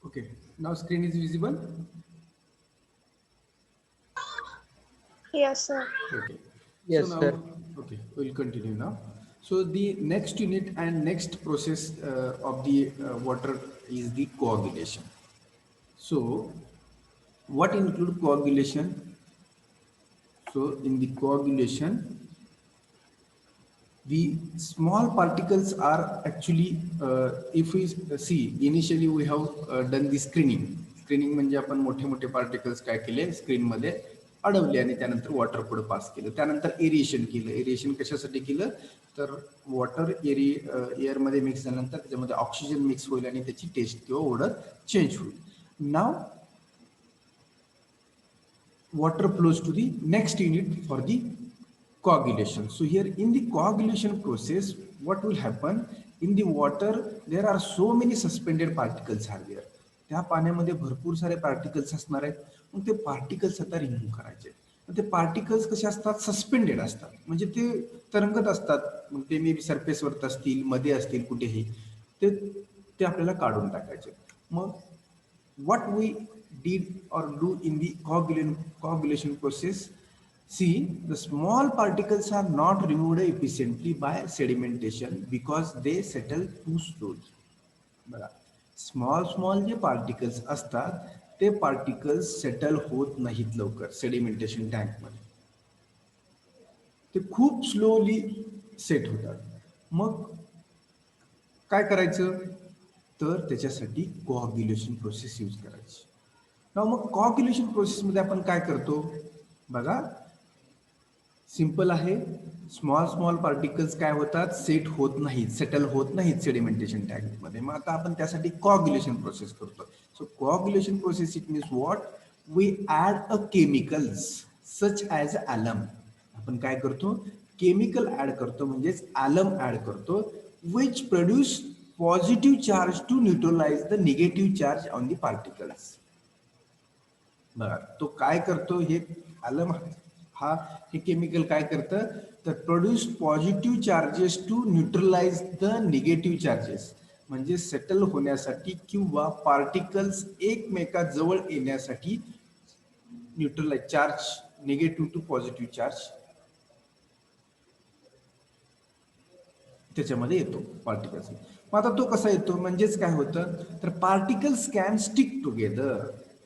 Okay, now screen is visible. Yes, sir. Okay, so Yes, now, sir. okay, we'll continue now. So the next unit and next process of the water is the coagulation. So what include coagulation? So in the coagulation, the small particles are actually, if we see, initially we have done the screening म्हणजे आपण मोठे मोठे particles काय केले screen मध्ये अडवले आणि त्यानंतर वॉटर पुढे पास केलं, त्यानंतर एरिएशन केलं. एरिएशन कशासाठी केलं तर वॉटर एअर मध्ये मिक्स झाल्यानंतर त्याच्यामध्ये ऑक्सिजन मिक्स होईल आणि त्याची टेस्ट किंवा ओडर चेंज होईल. नाव water flows to the next unit for the coagulation. So here in the coagulation process, what will happen in the water, there are so many suspended particles are there. त्या पाण्यामध्ये भरपूर सारे particles असणार आहेत. मग ते particles आता remove करायचे. ते पार्टिकल्स कसे असतात सस्पेंडेड असतात, म्हणजे ते तरंगत असतात. मग ते मे बी सरफेसवरती असतील, मध्ये असतील, कुठेही ते आपल्याला काढून टाकायचे. मग what we did or do in the coagulation process, see the small particles are not removed efficiently by sedimentation because they settle too slowly. बघा, स्मॉल जे पार्टिकल्स असतात ते पार्टिकल्स सेटल होत नाहीत लवकर सेडिमेंटेशन टँक मध्ये, ते खूप स्लोली सेट होतात. मग काय करायचं तर त्याच्यासाठी कोऑग्युलेशन प्रोसेस यूज करायची. मग कोऑग्युलेशन प्रोसेसमध्ये आपण काय करतो बघा, सिंपल आहे. स्मॉल पार्टिकल्स काय होतात सेट होत नाहीत, सेटल होत नाहीत सेडिमेंटेशन टँक मध्ये. मग आता आपण त्यासाठी कोऑग्युलेशन प्रोसेस करतो. So coagulation process it means what we add a chemicals such as alum. आपण काय करतो केमिकल ऍड करतो, म्हणजेच ॲलम ऍड करतो, which produce positive charge to neutralise the negative charge on the particles. बघा तो काय करतो, हे ॲलम हा हे केमिकल काय करतं तर produce positive charges to neutralise the negative charges, म्हणजे सेटल होण्यासाठी किंवा पार्टिकल्स एकमेकाजवळ येण्यासाठी neutralise charge negative to positive charge त्याच्यामध्ये येतो पार्टिकल्स. मग आता तो कसा येतो, म्हणजेच काय होतं तर पार्टिकल्स कॅन स्टिक टुगेदर.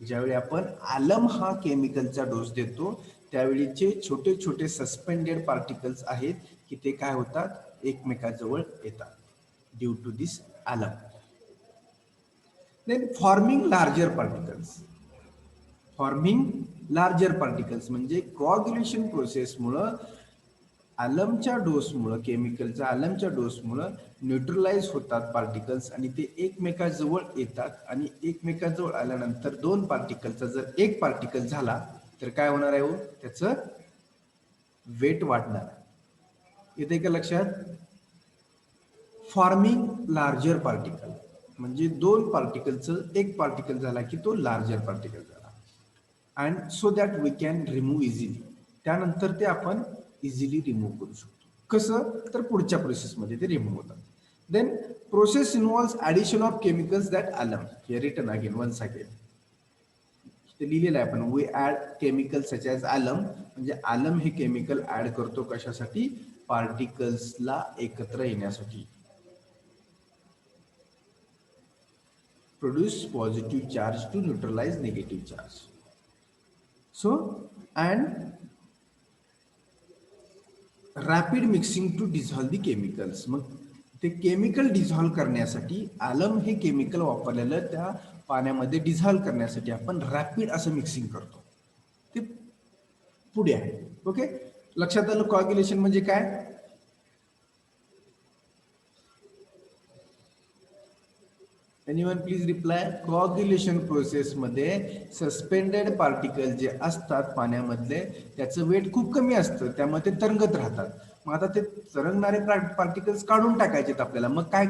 ज्यावेळी आपण ॲलम हा केमिकलचा डोस देतो त्यावेळीचे छोटे छोटे सस्पेंडेड पार्टिकल्स आहेत की ते काय होतात एकमेकाजवळ येतात due to this alum. Then forming larger particles म्हणजे कोऑग्युलेशन प्रोसेसमुळं ॲलमच्या डोसमुळं, केमिकलच्या ॲलमच्या डोसमुळं न्यूट्रलाइज होतात पार्टिकल्स आणि ते एकमेकाजवळ येतात. आणि एकमेकाजवळ आल्यानंतर दोन पार्टिकलचा जर एक पार्टिकल झाला तर काय होणार आहे हो, त्याचं वेट वाढणार. येते का लक्षात. फॉर्मिंग लार्जर पार्टिकल म्हणजे दोन पार्टिकलचं एक पार्टिकल झाला की तो लार्जर पार्टिकल झाला. And so that we can remove easily. त्यानंतर ते आपण इझिली रिमूव्ह करू शकतो. कसं तर पुढच्या प्रोसेसमध्ये ते रिमूव्ह होतात. Then process involves addition of chemicals that alum. हे रिटन अगेन वन्स अगेन ते लिहिलेलं आहे आपण, we add chemical such as alum, म्हणजे ॲलम हे केमिकल ऍड करतो कशासाठी पार्टिकल्सला एकत्र येण्यासाठी. produce positive charge to neutralize negative charge. So and rapid mixing to dissolve the chemicals. मग ते केमिकल डिझॉल्व्ह करण्यासाठी ॲलम हे केमिकल वापरलेलं त्या पाण्यामध्ये डिझॉल्व्ह करण्यासाठी आपण रॅपिड असं मिक्सिंग करतो. ते पुढे आहे. ओके, लक्षात आलं कोऑग्युलेशन म्हणजे काय. Anyone please reply. Coagulation process मध्ये सस्पेंडेड पार्टिकल जे असतात पाण्यामधले त्याचं वेट खूप कमी असतं, त्यामुळे ते तरंगत राहतात. मग आता ते तरंगणारे पार्टिकल्स काढून टाकायचे आपल्याला. मग काय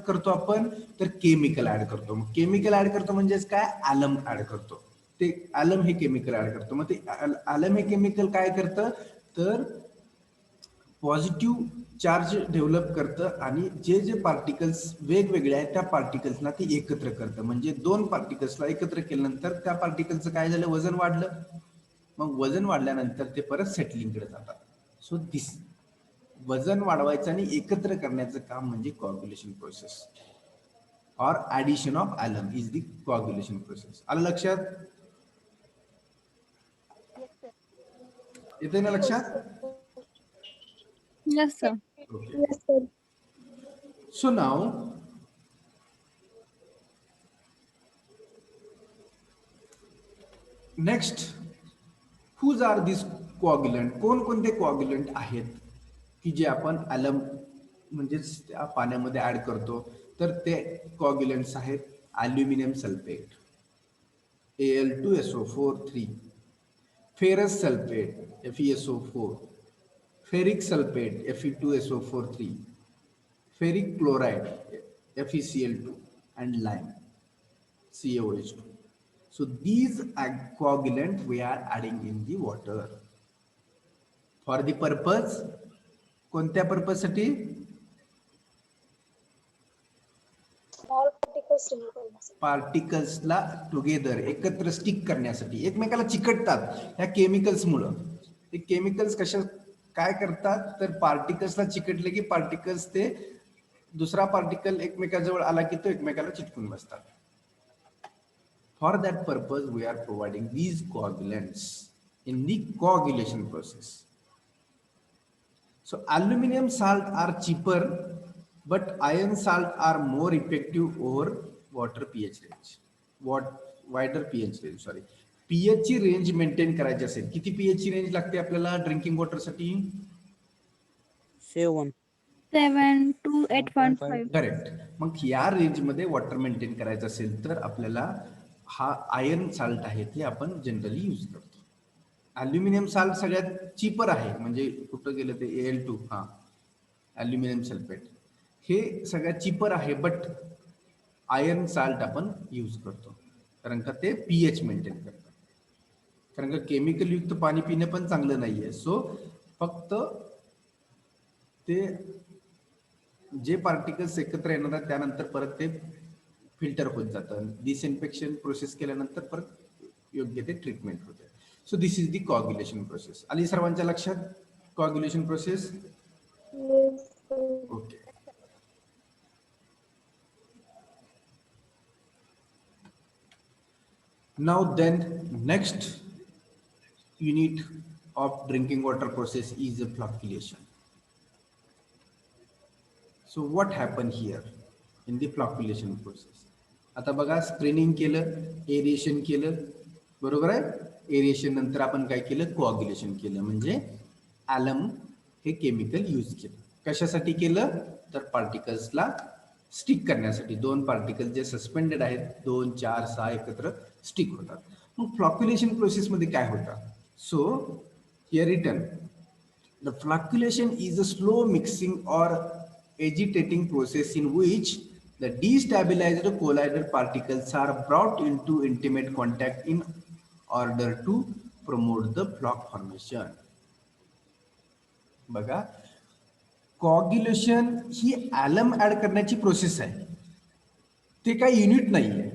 करतो आपण तर केमिकल ऍड करतो. मग केमिकल ऍड करतो म्हणजेच काय ॲलम ऍड करतो. ते ॲलम हे केमिकल ऍड करतो. मग ते ॲलम हे केमिकल काय करतं तर पॉझिटिव्ह चार्ज डेव्हलप करतं आणि जे जे पार्टिकल्स वेगवेगळे आहेत त्या पार्टिकल्सना ते एकत्र करतं. म्हणजे दोन पार्टिकल्सला एकत्र केल्यानंतर त्या पार्टिकलचं काय झालं, वजन वाढलं. मग वजन वाढल्यानंतर ते परत सेटलिंगकडे जातात. सो दिस वजन वाढवायचं आणि एकत्र करण्याचं काम म्हणजे coagulation process or addition of alum is the coagulation process. आलं लक्षात? येते ना लक्षात? Yes, sir. Okay. So now next, whose are these coagulant? कोणकोणते कोआग्युलंट आहेत की जे आपण ॲलम म्हणजेच त्या पाण्यामध्ये ऍड करतो? तर ते कोआग्युलंट्स आहेत aluminium sulphate Al2SO4 3, ferrous sulphate FeSO4, ferric sulphate Fe2SO4 3, ferric chloride FeCl2, and lime CaOH2. So these coagulant we are adding in the water for the purpose. कोणत्या पर्पज साठी? पार्टिकल्सला टुगेदर एकत्र स्टिक करण्यासाठी, एकमेकाला चिकटतात ह्या केमिकल्समुळं. ते केमिकल्स कशा काय करतात तर पार्टिकल्सला चिकटले की पार्टिकल्स ते दुसरा पार्टिकल एकमेकाजवळ आला की तो एकमेकाला चिटकून बसतात. For that purpose we are providing these coagulants in the coagulation process. So aluminum salt are cheaper, but iron salt are more effective over water pH range. Wider pH range, sorry. pH ची range maintain करायची असेल, किती pH ची range लागते आपल्याला drinking water साठी? 7 to 8.5. Correct. मग या रेंज मध्ये वॉटर मेंटेन करायचं असेल तर आपल्याला हा आयर्न साल्ट आहे ते आपण जनरली यूज करतो. ॲल्युमिनियम साल्ट सगळ्यात चीपर आहे, म्हणजे कुठं गेलं ते Al2, हा ॲल्युमिनियम सल्फेट हे सगळ्यात चीपर आहे, बट आयर्न साल्ट आपण यूज करतो कारण का ते pH मेंटेन करतं. कारण का केमिकल युक्त पाणी पिणं पण चांगलं नाहीये. सो फक्त ते जे पार्टिकल्स एकत्र येणार आहेत त्यानंतर परत ते फिल्टर होत जातं. डिसइन्फेक्शन प्रोसेस केल्यानंतर परत योग्य ते ट्रीटमेंट होते. So this is the coagulation process. आली सर्वांच्या लक्षात coagulation process? Okay. Now then, next unit of drinking water process is the flocculation. So what happened here in the flocculation process? आता बघा, स्क्रीनिंग केलं, एरिएशन केलं, बरोबर आहे. एरिएशन नंतर आपण काय केलं, कोआग्युलेशन केलं, म्हणजे ॲलम हे केमिकल यूज केलं. कशासाठी केलं तर पार्टिकल्सला स्टिक करण्यासाठी. दोन पार्टिकल जे सस्पेंडेड आहेत 2, 4, 6 एकत्र स्टिक होतात. मग फ्लॉक्युलेशन प्रोसेसमध्ये काय होतं? So here written the flocculation is a slow mixing or agitating process in which the destabilized colloidal particles are brought into intimate contact in order to promote the floc formation. बघा, कोऑग्युलेशन ही ॲलम add करण्याची process आहे, ते काही unit नाहीये.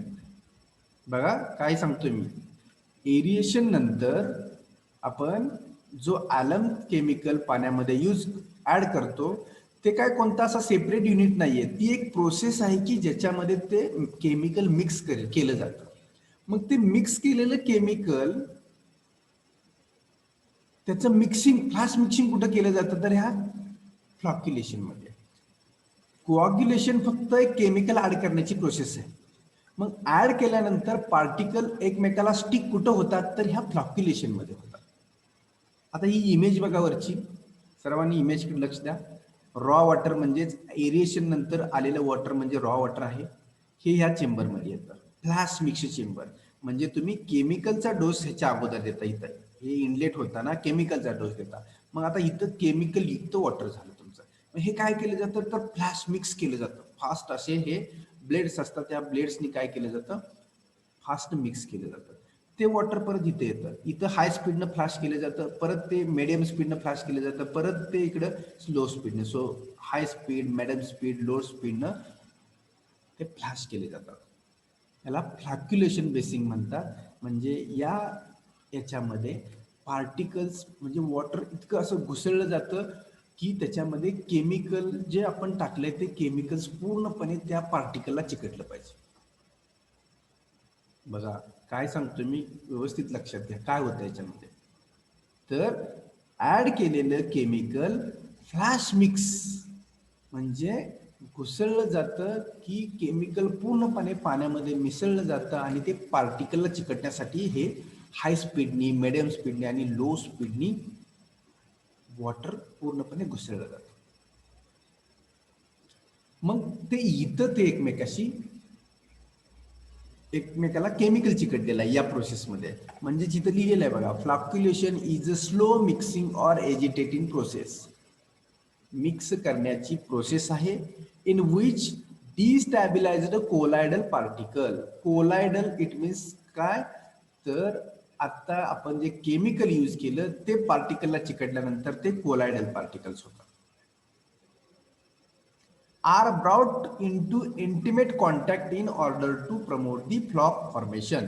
बघा काय सांगतोय मी, aeration नंतर आपण जो ॲलम केमिकल पाण्यामध्ये यूज ऍड करतो ते काय कोणता असा सेपरेट युनिट नाहीये, ती एक प्रोसेस आहे की ज्याच्यामध्ये ते केमिकल मिक्स केलं जातं. मग ते मिक्स केलेलं केमिकल त्याचं मिक्सिंग, फास्ट मिक्सिंग कुठं केलं जातं तर ह्या फ्लॉक्युलेशन मध्ये. कोऑग्युलेशन फक्त एक केमिकल ऍड करण्याची प्रोसेस आहे. मग ऍड केल्यानंतर पार्टिकल एकमेकाला स्टिक कुठं होतात तर ह्या फ्लॉक्युलेशन मध्ये होतात. आता ही इमेज बघा वरची, सर्वांनी इमेजकडे लक्ष द्या. रॉ वॉटर म्हणजेच एरिएशन नंतर आलेलं वॉटर म्हणजे रॉ वॉटर आहे. हे ह्या चेंबरमध्ये येतं, फ्लॅश मिक्स चेंबर. म्हणजे तुम्ही केमिकलचा डोस ह्याच्या अगोदर देता. इथं हे इनलेट होताना केमिकलचा डोस देता. मग आता इथं केमिकल युक्त वॉटर झालं तुमचं. मग हे काय केलं जातं तर फ्लॅश मिक्स केलं जातं. फास्ट असे हे ब्लेड्स असतात, त्या ब्लेड्सनी काय केलं जातं, फास्ट मिक्स केलं जातं. ते वॉटर परत इथे येतं, इथं हाय स्पीडनं फ्लॅश केलं जातं, परत ते मिडियम स्पीडनं फ्लॅश केलं जातं, परत ते इकडं स्लो स्पीडनं. So high speed, medium speed, low स्पीडनं ते फ्लॅश केले जातात. याला फ्लॅक्युलेशन बेसिंग म्हणतात. म्हणजे याच्यामध्ये पार्टिकल्स म्हणजे वॉटर इतकं असं घुसळलं जातं की त्याच्यामध्ये केमिकल जे आपण टाकलंय ते केमिकल्स पूर्णपणे त्या पार्टिकलला चिकटलं पाहिजे. बघा काय सांगतो मी, व्यवस्थित लक्षात घ्या काय होतं याच्यामध्ये. तर ऍड केलेलं केमिकल फ्लॅश मिक्स म्हणजे घुसळलं जातं की केमिकल पूर्णपणे पाण्यामध्ये मिसळलं जातं आणि ते पार्टिकलला चिकटण्यासाठी हे हाय स्पीडनी, मिडियम स्पीडनी आणि लो स्पीडनी वॉटर पूर्णपणे घुसळलं जातं. मग ते इथं ते एकमेकाला केमिकल चिकटलेलं आहे या प्रोसेसमध्ये. म्हणजे जिथं लिहिलेलं आहे बघा, flocculation is a slow mixing or agitating process. Mix करण्याची प्रोसेस आहे in which destabilized colloidal particle. Colloidal it means काय, तर आता आपण जे केमिकल यूज केलं ते पार्टिकलला चिकटल्यानंतर ते कोलायडल पार्टिकल्स होतात. are brought into intimate contact in order to promote the flock formation.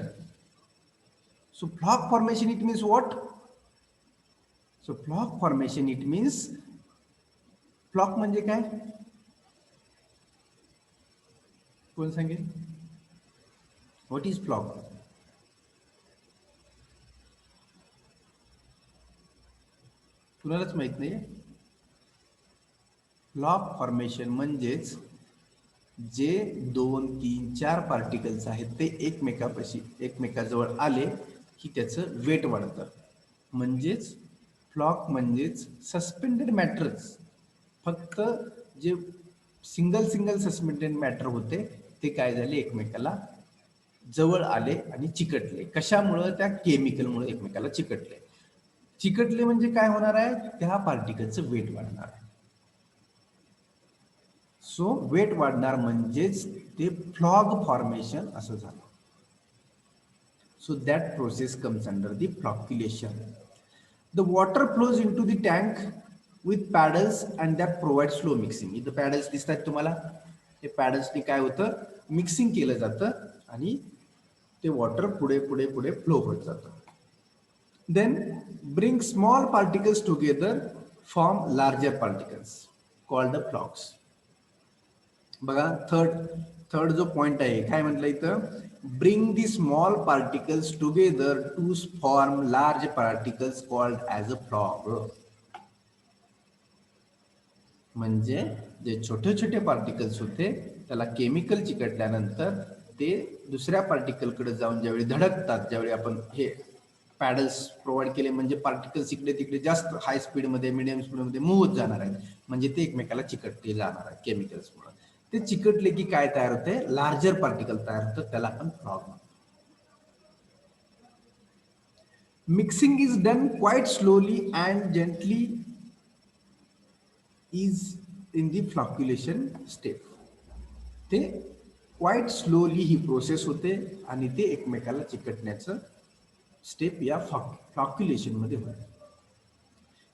So flock formation it means what? So flock formation it means, flock म्हणजे काय, कोण सांगेल? What is flock? कुणालाच माहित नाही. फ्लॉक फॉर्मेशन म्हणजेच जे 2, 3, 4 पार्टिकल्स आहेत ते एकमेकाजवळ आले की त्याचं वेट वाढतं. म्हणजेच फ्लॉक म्हणजेच सस्पेंडेड मॅटर्स. फक्त जे सिंगल सस्पेंडेड मॅटर होते ते काय झाले, एकमेकाला जवळ आले आणि चिकटले. कशामुळं? त्या केमिकलमुळे एकमेकाला चिकटले म्हणजे काय होणार आहे, त्या पार्टिकलचं वेट वाढणार आहे. सो वेट वाढणार म्हणजेच ते फ्लॉग फॉर्मेशन असं झालं. So that process comes under the flocculation. The water flows into the tank with paddles and that provide slow mixing. इथं पॅडल्स दिसतात तुम्हाला. हे पॅडल्सनी काय होतं, मिक्सिंग केलं जातं आणि ते वॉटर पुढे फ्लो होत जातं. Then bring small particles together form larger particles called the flocs. बघा थर्ड जो पॉइंट आहे काय म्हटलं इथं, bring the small particles together to form large particles called as a floc. म्हणजे जे छोटे पार्टिकल्स होते त्याला केमिकल चिकटल्यानंतर ते दुसऱ्या पार्टिकलकडे जाऊन ज्यावेळी धडकतात, ज्यावेळी आपण हे पॅडल्स प्रोव्हाइड केले म्हणजे पार्टिकल्स इकडे तिकडे जास्त हाय स्पीडमध्ये, मिडियम स्पीडमध्ये मूव्ह होत जाणार आहेत. म्हणजे ते एकमेकाला चिकटले जाणार आहे केमिकल्समुळे. ते चिकटले की काय तयार होते, लार्जर पार्टिकल तयार होतं, त्याला आपण फ्लॉग म्हणतो. Mixing is done quite slowly and gently is in the flocculation step. ते क्वाइट स्लोली ही प्रोसेस होते आणि ते एकमेकाला चिकटण्याचं स्टेप या फ्लॉक्युलेशन मध्ये होते.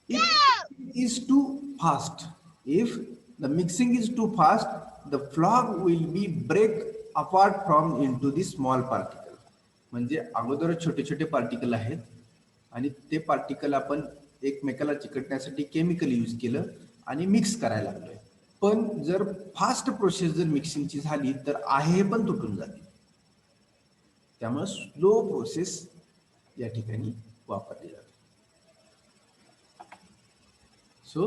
If is too fast, if the mixing is too fast, the frog will be break apart from into the small particle. म्हणजे अगोदर छोटे पार्टिकल आहेत आणि ते पार्टिकल आपण एकमेकाला चिकटण्यासाठी केमिकल यूज केलं आणि मिक्स करायला लागलोय. पण जर फास्ट प्रोसेस जर मिक्सिंगची झाली तर आहे पण तुटून जाते. त्यामुळे स्लो प्रोसेस या ठिकाणी वापरली जाते. So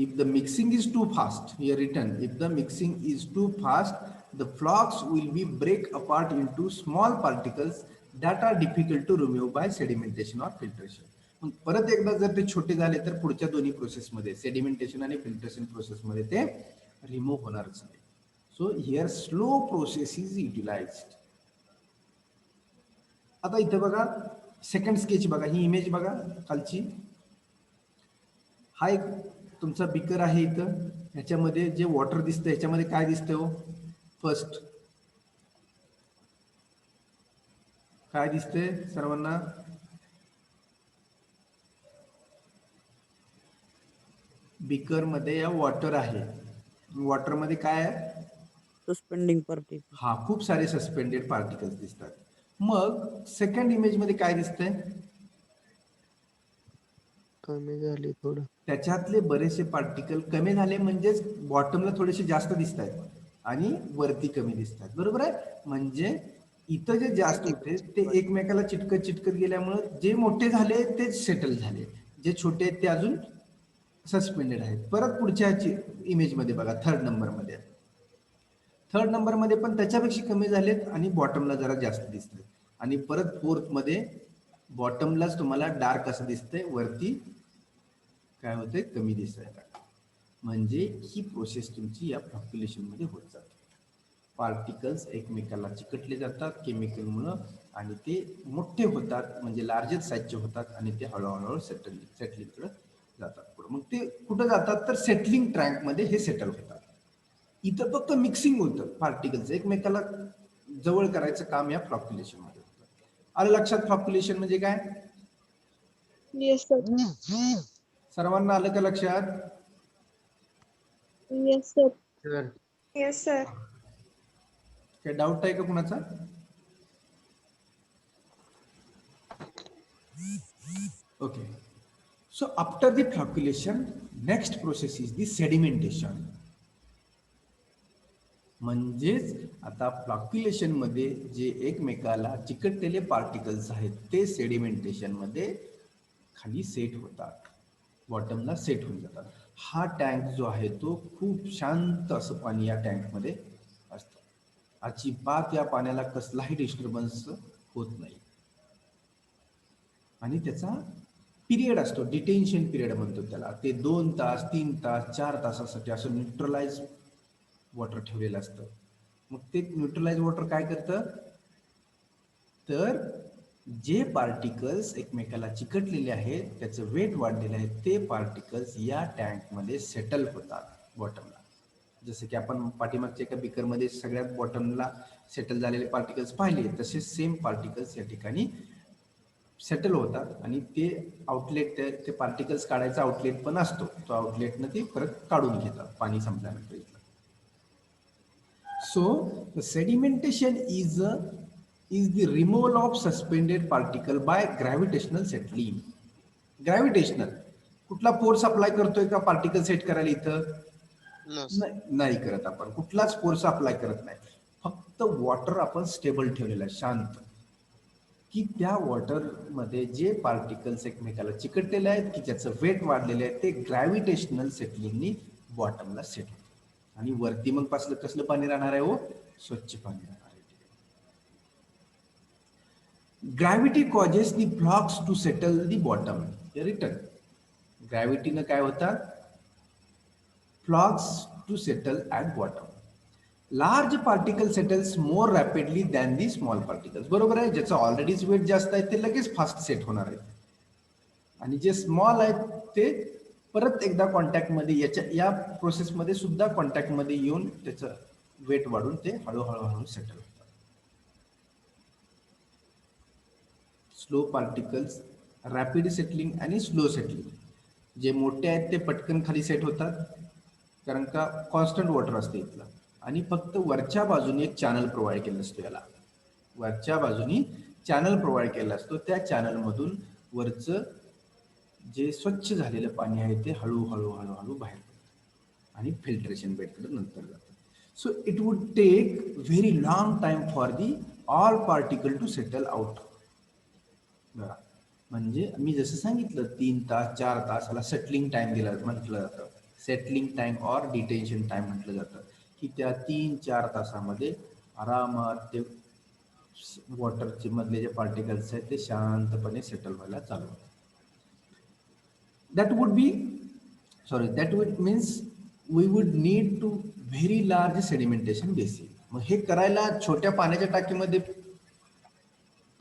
if the mixing is too fast, here written, if the mixing is too fast, the flocks will be break apart into small particles that are difficult to remove by sedimentation or filtration. मग परत एकदा जर ते छोटे झाले तर पुढच्या दोन्ही प्रोसेसमध्ये सेडिमेंटेशन आणि फिल्ट्रेशन प्रोसेसमध्ये ते रिमूव्ह होणारच नाही. So here slow process is utilized. आता इथे बघा सेकंड स्केच बघा, ही इमेज बघा खालची. हा एक तुमचा बिकर आहे इथं, ह्याच्यामध्ये जे वॉटर दिसतं ह्याच्यामध्ये काय दिसतंय हो, फर्स्ट काय दिसतंय सर्वांना? बीकर मध्ये या वॉटर आहे. वॉटर मध्ये काय आहे? Suspending particle. हा, खूप सारे सस्पेंडेड पार्टिकल्स दिसतात. मग सेकंड इमेज मध्ये काय दिसतंय? कमी झाली थोडं. त्याच्यातले बरेचसे पार्टिकल कमी झाले, म्हणजेच बॉटमला थोडेसे जास्त दिसत आहेत आणि वरती कमी दिसतात. बरोबर आहे. म्हणजे इथं जे जास्त होते ते एकमेकाला चिटकत चिटकत गेल्यामुळे जे मोठे झाले ते सेटल झाले, जे छोटे आहेत ते अजून सस्पेंडेड आहेत. परत पुढच्या इमेज मध्ये बघा, थर्ड नंबर मध्ये पण त्याच्यापेक्षा कमी झालेत आणि बॉटमला जरा जास्त दिसतात. आणि परत फोर्थ मध्ये बॉटमलाच तुम्हाला डार्क असं दिसतंय, वरती काय होतंय? कमी दिसायला. म्हणजे ही प्रोसेस तुमची या फ्लॉक्युलेशन मध्ये होत जाते. पार्टिकल्स एकमेकाला चिकटले जातात केमिकलमुळं आणि ते मोठे होतात, म्हणजे लार्जर साईजचे होतात आणि ते हळूहळू सेटलिंगकडे जातात. मग ते कुठं जातात? तर सेटलिंग ट्रँक मध्ये हे सेटल होतात. इथं फक्त मिक्सिंग होतं पार्टिकल्स, एकमेकाला जवळ करायचं काम या फ्लॉक्युलेशन मध्ये होतं. आलं लक्षात? फ्लॉक्युलेशन म्हणजे काय? Yes, sir. सर्वांना आलं का लक्षात? Yes, sir. Sir Yes, sir. काय डाऊट आहे का कुणाचा? Okay. So after the flocculation, next process is the sedimentation. म्हणजेच आता फ्लॉक्युलेशन मध्ये जे एकमेकाला चिकटलेले पार्टिकल्स आहेत ते सेडिमेंटेशन मध्ये खाली सेट होतात, बॉटमला सेट होऊन जातात. हा टँक जो आहे तो खूप शांत असं पाणी या टँकमध्ये असतं. अजिबात या पाण्याला कसलाही डिस्टर्बन्स होत नाही. आणि त्याचा पिरियड असतो, डिटेन्शन पिरियड म्हणतो त्याला. ते 2 तास 3 तास 4 तासासाठी असं न्यूट्रलाइज वॉटर ठेवलेलं असतं. मग ते न्यूट्रलाइज वॉटर काय करतं? तर जे पार्टिकल्स एकमेकाला चिकटलेले आहेत, त्याचं वेट वाढलेलं आहे, ते पार्टिकल्स या टँकमध्ये सेटल होतात बॉटमला. जसं की आपण पाठीमागच्या एका बिकरमध्ये सगळ्यात बॉटमला सेटल झालेले पार्टिकल्स पाहिले, तसे सेम पार्टिकल्स या ठिकाणी सेटल होतात आणि ते आउटलेट, ते पार्टिकल्स काढायचा आउटलेट पण असतो, तो आउटलेटनं ते परत काढून घेतात पाणी संपल्यानंतर. So the sedimentation is the removal of suspended particle by gravitational settling. Gravitational कुठला फोर्स अप्लाय करतोय का पार्टिकल सेट करायला? इथं नाही करत आपण, कुठलाच फोर्स अप्लाय करत नाही. फक्त वॉटर आपण स्टेबल ठेवलेलं आहे, शांत, की त्या वॉटर मध्ये जे पार्टिकल्स एकमेकाला चिकटलेले आहेत की ज्याचं वेट वाढलेलं आहे ते ग्रॅव्हिटेशनल सेटलिंगनी बॉटमला सेट होतं. आणि वरती मग कसलं पाणी राहणार आहे? हो, स्वच्छ पाणी राहणार आहे. Gravity causes the blocks to settle the bottom return. ग्रॅव्हिटीनं काय होतात? Flocs to settle at bottom. Large particle settles more rapidly than the small particles. बरोबर आहे. ज्याचं ऑलरेडीच वेट जास्त आहे ते लगेच फास्ट सेट होणार आहे आणि जे स्मॉल आहेत ते परत एकदा कॉन्टॅक्टमध्ये या प्रोसेसमध्ये सुद्धा कॉन्टॅक्टमध्ये येऊन त्याचं वेट वाढून ते हळूहळू सेटल होतात. स्लो पार्टिकल्स रॅपिड सेटलिंग आणि स्लो सेटलिंग. जे मोठे आहेत ते पटकन खाली सेट होतात कारण का कॉन्स्टंट वॉटर असते इथलं, आणि फक्त वरच्या बाजूने एक चॅनल प्रोव्हाइड केलं असतो. याला वरच्या बाजूनी चॅनल प्रोव्हाइड केला असतो, त्या चॅनलमधून वरचं जे स्वच्छ झालेलं पाणी आहे ते हळूहळू बाहेर पडतं आणि फिल्ट्रेशन बेडकडे नंतर जातं. So it would take very long time for the all particle to settle out. बघा, म्हणजे मी जसं सांगितलं 3 तास 4 तास याला सेटलिंग टाइम दिला म्हटलं जातं. सेटलिंग टाइम और डिटेन्शन टाइम म्हटलं जातं की त्या 3-4 तासामध्ये आरामात ते वॉटरचे मधले जे पार्टिकल्स आहेत ते शांतपणे सेटल व्हायला चालू होतात. That would means we would need to very large sedimentation basin. मग हे करायला छोट्या पाण्याच्या टाकीमध्ये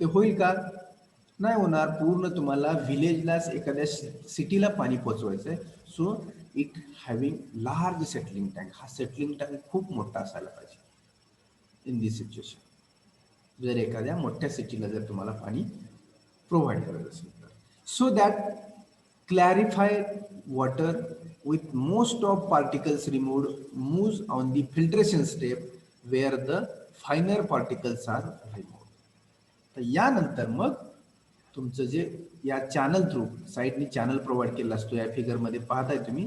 ते होईल का? नाही होणार. पूर्ण तुम्हाला विलेजला, एखाद्या सिटीला पाणी पोहोचवायचंय. So it having large settling tank. हा सेटलिंग टँक खूप मोठा असायला पाहिजे इन दिस सिच्युएशन. जर एखाद्या मोठ्या सिटीला जर तुम्हाला पाणी प्रोव्हाइड करत असेल तर. So that clarified water with most of particles removed moves on the filtration step where the finer particles are removed. तर यानंतर मग तुमचं जे या चॅनल थ्रू साईडनी चॅनल प्रोव्हाइड केला असतो, या फिगरमध्ये पाहताय तुम्ही,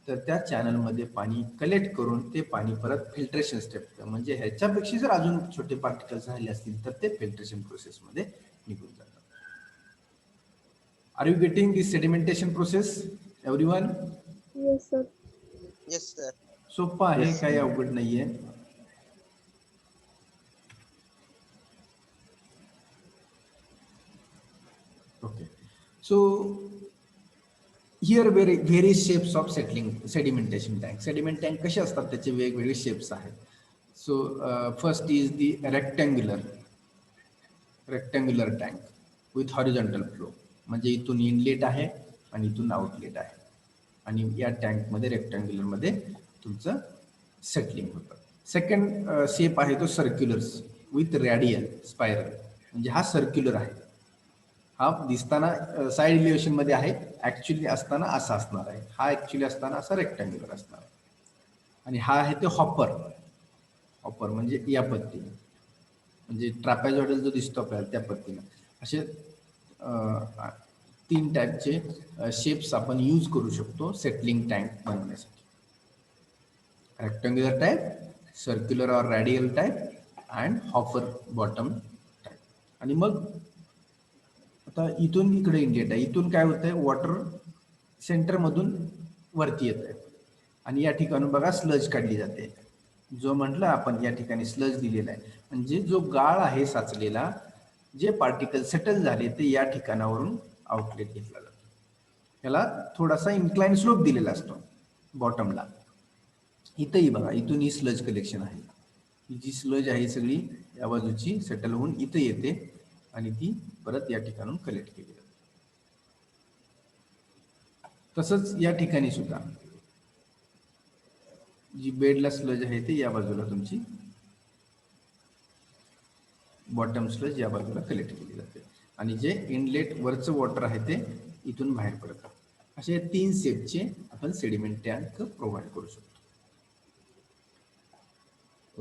तर त्या चॅनलमध्ये पाणी कलेक्ट करून ते पाणी परत फिल्ट्रेशन स्टेप, म्हणजे ह्याच्यापेक्षा जर अजून छोटे पार्टिकल्स राहिले असतील तर ते फिल्ट्रेशन प्रोसेसमध्ये निघून जातात. Are you getting the sedimentation process, everyone? Yes, sir. Yes sir. सोपं आहे, काही अवघड नाहीये. Okay. So here various shapes of settling sedimentation tank. Sediment tank कसे असतात, त्याचे वेगवेगळे शेप्स आहेत. So first is the rectangular tank with horizontal flow. म्हणजे इथून इनलेट आहे आणि इथून आउटलेट आहे, आणि या टँकमध्ये रेक्टँग्युलर मध्ये तुमचं सेटलिंग होतं. सेकंड शेप आहे तो सर्क्युलर विथ रॅडियल स्पायरल. म्हणजे हा सर्क्युलर आहे, हा दिसताना साइड इलिव्हेशन मध्ये आहे, ऍक्च्युअली असताना असा असणार आहे. हा ऍक्च्युअली असताना असा रेक्टँग्युलर असणार आहे. आणि हा आहे ते हॉपर म्हणजे या पद्धतीने, म्हणजे ट्रॅपेझॉइडल जो दिसतो आपल्याला त्या पद्धतीने. असे 3 टाईपचे शेप्स आपण यूज करू शकतो सेटलिंग टँक बनवण्यासाठी. रेक्टँग्युलर टाईप, सर्क्युलर और radial type and hopper bottom type. आणि मग आता इथून इकडे इनलेट आहे, इथून काय होतंय, वॉटर सेंटरमधून वरती येत आहे आणि या ठिकाणून बघा स्लज काढली जाते. जो म्हटलं आपण या ठिकाणी स्लज दिलेला आहे, म्हणजे जो गाळ आहे साचलेला, जे पार्टिकल सेटल झाले ते या ठिकाणावरून आउटलेट घेतला जातो. याला थोडासा इन्क्लाइन स्लोप दिलेला असतो बॉटमला. इथंही बघा, इथून ही स्लज कलेक्शन आहे, ही जी स्लज आहे सगळी या बाजूची सेटल होऊन इथं येते आणि ती परत या ठिकाणून कलेक्ट केली जाते. तसंच या ठिकाणी सुद्धा जी बेडला स्लज आहे ते या बाजूला तुमची बॉटम स्लज या बाजूला कलेक्ट केली जाते, आणि जे इनलेट वरचं वॉटर आहे ते इथून बाहेर पडतं. असे 3 शेपचे आपण सेडिमेंट टँक प्रोव्हाइड करू शकतो.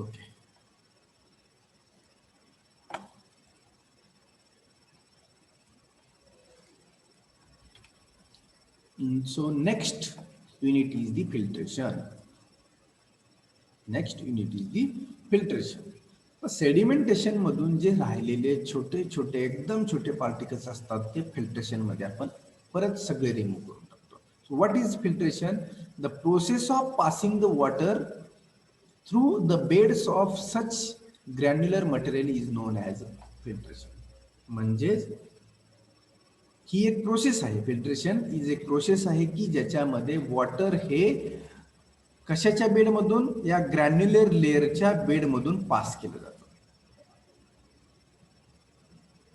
Okay. So next unit is the filtration. Sedimentation मधून जे राहिलेले छोटे छोटे एकदम छोटे पार्टिकल्स असतात ते फिल्ट्रेशन मध्ये आपण परत सगळे रिमूव्ह करून टाकतो. So what is filtration? The process of passing the water through the beds of such granular material is non as filtration. म्हणजेच ही एक प्रोसेस आहे, फिल्ट्रेशन इज एक प्रोसेस आहे की ज्याच्यामध्ये वॉटर हे कशाच्या बेडमधून, या ग्रॅन्युलर लेअरच्या बेडमधून पास केलं जातं.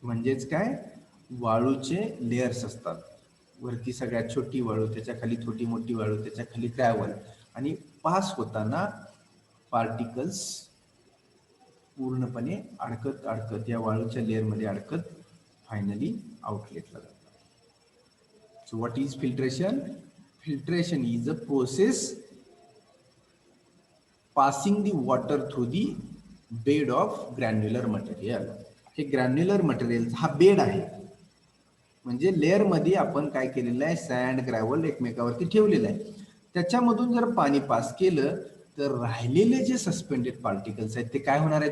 म्हणजेच काय, वाळूचे लेयर्स असतात, वरती सगळ्यात छोटी वाळू, त्याच्या खाली छोटी मोठी वाळू, त्याच्या खाली ग्रॅव्हल, आणि पास होताना पार्टिकल्स पूर्णपणे अडकत या वाळूच्या लेअरमध्ये अडकत फायनली आउटलेटला जातात. So what is filtration? Filtration is a process passing the water through the bed of granular material. हे ग्रॅन्युलर मटेरियल हा बेड आहे, म्हणजे लेअर मध्ये आपण काय केलेलं आहे, सँड ग्रॅव्हल एकमेकावरती ठेवलेलं आहे. त्याच्यामधून जर पाणी पास केलं तर राहिलेले जे सस्पेंडेड पार्टिकल्स आहेत ते काय होणार आहे,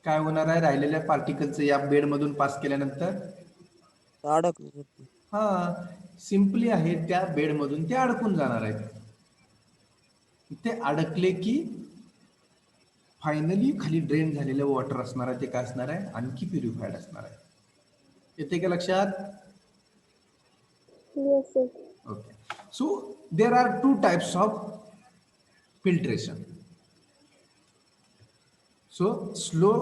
काय होणार आहे राहिलेल्या पार्टिकलचं या बेड मधून पास केल्यानंतर? अडकले. हा, सिंपली आहे, त्या बेड मधून ते अडकून जाणार आहेत. ते अडकले की फायनली खाली ड्रेन झालेलं वॉटर असणार आहे, ते काय असणार आहे, आणखी प्युरिफाईड असणार आहे. येते का लक्षात? Yes, sir. Okay. So there are 2 types of filtration. So slow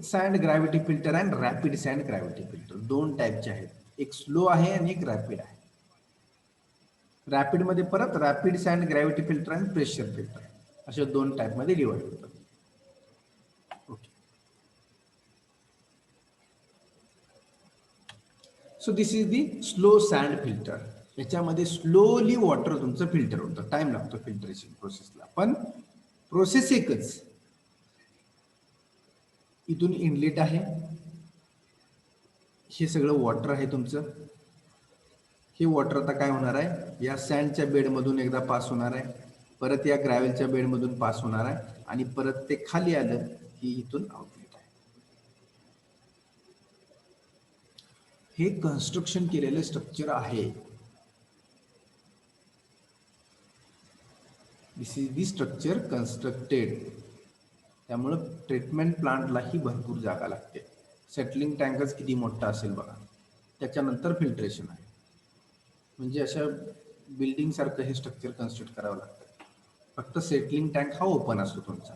sand gravity filter and rapid sand gravity filter, 2 टाईपचे आहेत. एक स्लो आहे आणि एक रॅपिड आहे. रॅपिड मध्ये परत रॅपिड सँड ग्रॅव्हिटी फिल्टर आणि प्रेशर फिल्टर अशा 2 टाईप मध्ये डिवाइड होतात. So this is the slow sand filter. याच्यामध्ये स्लोली वॉटर तुमचं फिल्टर होतं. टाइम लागतो फिल्टरेशन प्रोसेसला, पण प्रोसेस एकच. इथून इनलेट आहे, हे सगळं वॉटर आहे तुमचं. हे वॉटर आता काय होणार आहे, या सँडच्या बेडमधून एकदा पास होणार आहे, परत या ग्रॅव्हलच्या बेडमधून पास होणार आहे, आणि परत ते खाली आलं की इथून आउटलेट आहे. हे कन्स्ट्रक्शन केलेलं स्ट्रक्चर आहे. दिस इज दी स्ट्रक्चर कन्स्ट्रक्टेड. त्यामुळं ट्रीटमेंट प्लांटलाही भरपूर जागा लागते. सेटलिंग टँकच किती मोठा असेल बघा, त्याच्यानंतर फिल्ट्रेशन आहे. म्हणजे अशा बिल्डिंग सारखं हे स्ट्रक्चर कन्स्ट्रक्ट करावं लागतं. फक्त सेटलिंग टँक हा ओपन असतो तुमचा.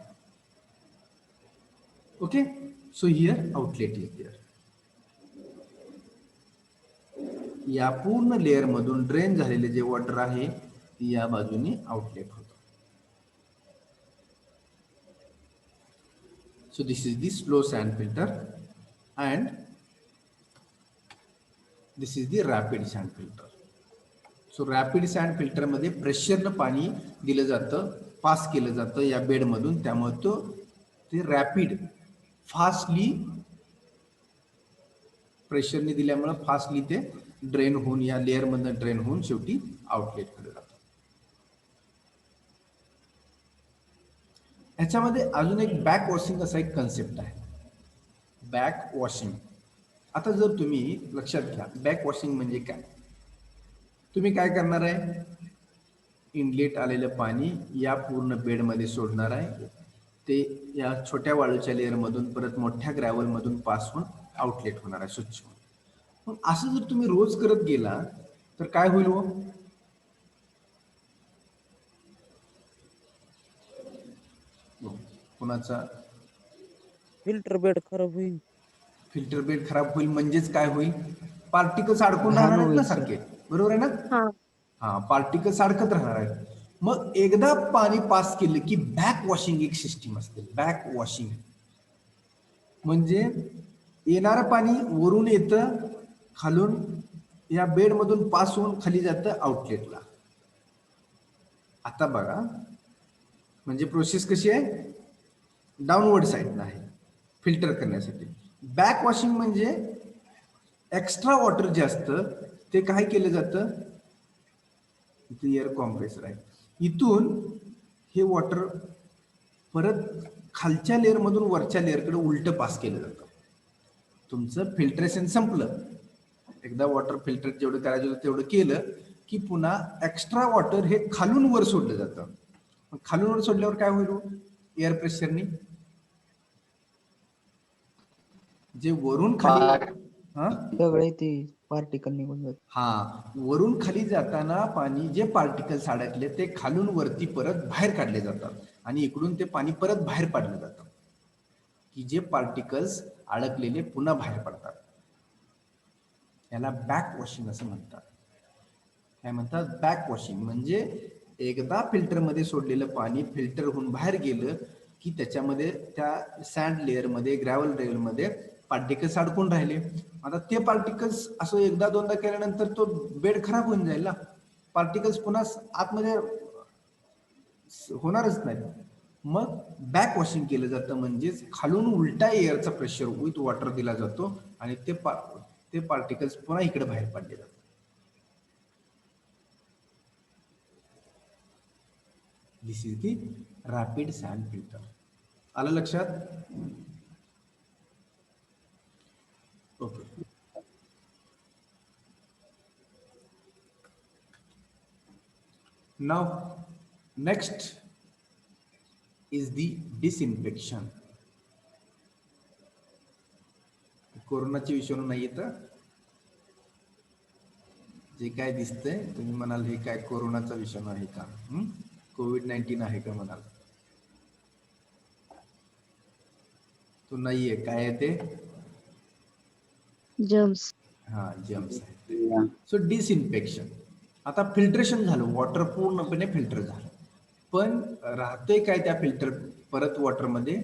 Okay, so here outlet is here. या पूर्ण लेअर मधून ड्रेन झालेले जे वॉटर आहे या बाजूने आउटलेट होतं. So this is the slow sand filter and this is the rapid sand filter. So rapid sand filter मध्ये प्रेशरनं पाणी दिलं जातं, पास केलं जातं या बेड मधून. त्यामुळे ते रॅपिड फास्टली प्रेशरने दिल्यामुळे फास्टली ते ड्रेन होऊन या लेअर मधून ड्रेन होऊन शेवटी आउटलेट कडे जातं. ह्याच्यामध्ये अजून एक बॅक वॉशिंग असा एक कन्सेप्ट आहे. Back washing. आता जर तुम्ही लक्षात घ्या, बॅक वॉशिंग म्हणजे काय. तुम्ही काय करणार आहे, इनलेट आलेलं पाणी या पूर्ण बेडमध्ये सोडणार आहे. ते या छोट्या वाळूच्या लेअर मधून परत मोठ्या ग्रॅव्हल मधून पास होऊन आउटलेट होणार आहे स्वच्छ होऊन. मग असं जर तुम्ही रोज करत गेला तर काय होईल हो, कोणाचा फिल्टर बेड खराब होईल. फिल्टर बेड खराब होईल म्हणजेच काय होईल, पार्टिकल्स अडकून घाण राहणार आहेत ना होईल, सर. सारखे, बरोबर आहे ना. हा. हा, पार्टिकल्स अडकत राहणार आहेत. मग एकदा पाणी पास केलं की बॅक वॉशिंग एक सिस्टीम असते. बॅक वॉशिंग म्हणजे येणारं पाणी वरून येतं, खालून या बेड मधून पास होऊन खाली जातं आउटलेटला. आता बघा, म्हणजे प्रोसेस कशी आहे, डाऊनवर्ड साईडला आहे फिल्टर करण्यासाठी. बॅक वॉशिंग म्हणजे एक्स्ट्रा वॉटर जे असतं ते काय केलं जातं, इथे एअर कॉम्प्रेसर आहे, इथून हे वॉटर परत खालच्या लेअर मधून वरच्या लेअरकडे उलट पास केलं जातं. तुमचं फिल्ट्रेशन संपलं, एकदा वॉटर फिल्टर जेवढं करायचं होतं तेवढं केलं की पुन्हा एक्स्ट्रा वॉटर हे खालून वर सोडलं जातं. खालून वर सोडल्यावर काय होईल, एअर प्रेशरनी जे वरून खाली सगळे ते पार्टिकल निघून जातात. हा, वरून खाली जाताना पाणी जे पार्टिकल्स अडकले ते खालून वरती परत बाहेर काढले जातात आणि इकडून ते पाणी परत बाहेर पाडलं जातं की जे पार्टिकल्स अडकलेले पुन्हा बाहेर पडतात. याला बॅक वॉशिंग असं म्हणतात. काय म्हणतात, बॅक वॉशिंग. म्हणजे एकदा फिल्टरमध्ये सोडलेलं पाणी फिल्टर होऊन बाहेर गेलं की त्याच्यामध्ये त्या सँड लेअरमध्ये ग्रॅव्हल लेअरमध्ये पार्टिकल्स अडकून राहिले. आता ते पार्टिकल्स असं एकदा दोनदा केल्यानंतर तो बेड खराब होऊन जाईल ना, पार्टिकल्स पुन्हा आतमध्ये होणारच नाही. मग बॅक वॉशिंग केलं जातं, म्हणजेच खालून उलटा एअरचा प्रेशर विथ वॉटर दिला जातो आणि ते पार्टिकल्स पुन्हा इकडे बाहेर पडले जातात. This is the rapid sand filter. आलं लक्षात. Okay, now next is the disinfection. कोरोनाची विषाणू नाही येत, जे काय दिसतंय तुम्ही म्हणाल हे काय कोरोनाचा विषाणू आहे का, कोविड-19 आहे का म्हणाल, तो नाहीये. काय आहे ते, जर्म्स. हा, जर्म्स आहे. So disinfection. आता फिल्ट्रेशन झालं, वॉटर पूर्णपणे फिल्टर झालं, पण राहतंय काय त्या फिल्टर परत वॉटरमध्ये,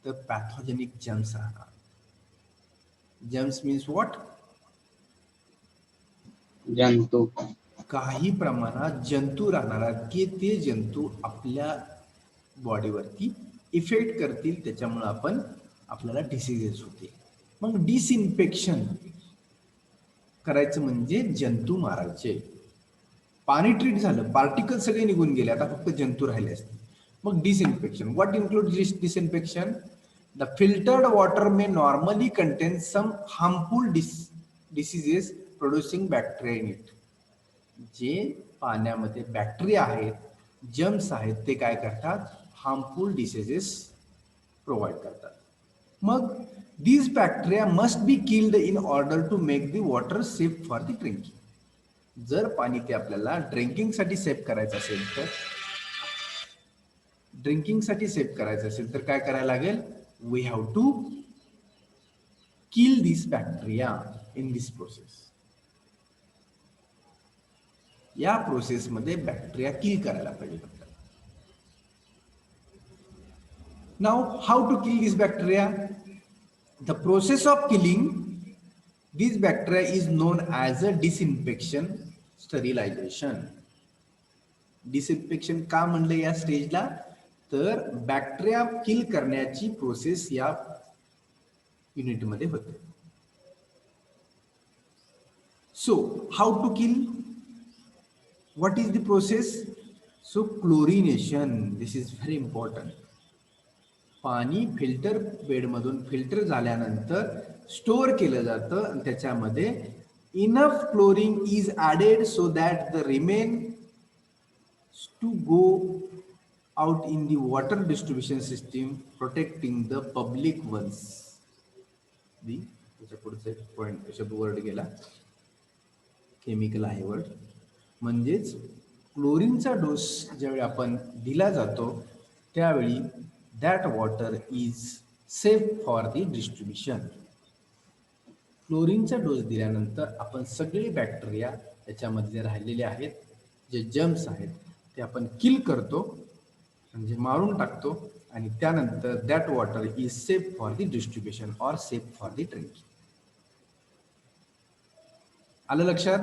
तर पॅथॉजेनिक जर्म्स राहणार. जर्म्स मीन्स व्हॉट, जंतू. काही प्रमाणात जंतू राहणार आहेत की ते जंतू आपल्या बॉडीवरती इफेक्ट करतील, त्याच्यामुळे आपल्याला डिसिजेस होतील. मग डिसइन्फेक्शन करायचं म्हणजे जंतू मारायचे. पाणी ट्रीट झालं, पार्टिकल सगळे निघून गेले, आता फक्त जंतू राहिले असतील. मग disinfection. What include disinfection? The filtered water may normally contain some harmful diseases producing bacteria in it. जे पाण्यामध्ये बॅक्टेरिया आहेत, जर्म्स आहेत, ते काय करतात? हार्मफुल डिसीजेस प्रोव्हाइड करतात. मग these bacteria must be killed in order to make the water safe for the drinking. जर पाणी ते आपल्याला ड्रिंकिंगसाठी सेफ करायचं असेल तर काय करायला लागेल? We have to kill this bacteria in this process. या प्रोसेसमध्ये बॅक्टेरिया किल करायला पाहिजे. Now how to kill this bacteria? The process of killing these bacteria is known as a disinfection, sterilization. Disinfection का म्हणलं या स्टेजला? तर बॅक्टेरिया किल करण्याची प्रोसेस या युनिट मध्ये होते. So how to kill? What is the process? So chlorination. This is very important. पाणी फिल्टर बेडमधून फिल्टर झाल्यानंतर स्टोअर केलं जातं आणि त्याच्यामध्ये enough chlorine is added so that the remain to go out in the water distribution system protecting the public ones. त्याच्या पुढचा एक पॉइंट शब्द वर्ड गेला, केमिकल आहे वर्ड. म्हणजेच क्लोरीनचा डोस ज्यावेळी आपण दिला जातो त्यावेळी that water is safe for the distribution. क्लोरीनचा डोस दिल्यानंतर आपण सगळे बॅक्टेरिया त्याच्यामध्ये राहिलेले आहेत, जे जर्म्स आहेत, ते आपण किल करतो, म्हणजे मारून टाकतो, आणि त्यानंतर that water is safe for the distribution or safe for the drinking. आलं लक्षात?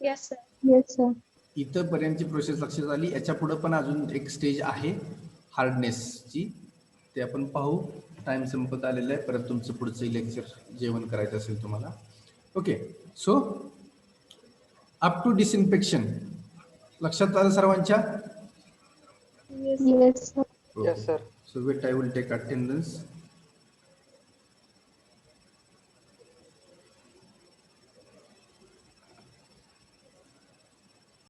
Yes, sir. Yes, sir. इथं पर्यंतची प्रोसेस लक्षात आली. याच्या पुढे पण अजून एक स्टेज आहे हार्डनेसची, ते आपण पाहू. टाइम संपत आलेला आहे, परत तुमचं पुढचं लेक्चर जेवण करायचं असेल तुम्हाला. Okay, so up to disinfection लक्षात आलं सर्वांच्या? Yes. Yes, sir. Yes, sir. So wait, I will take attendance.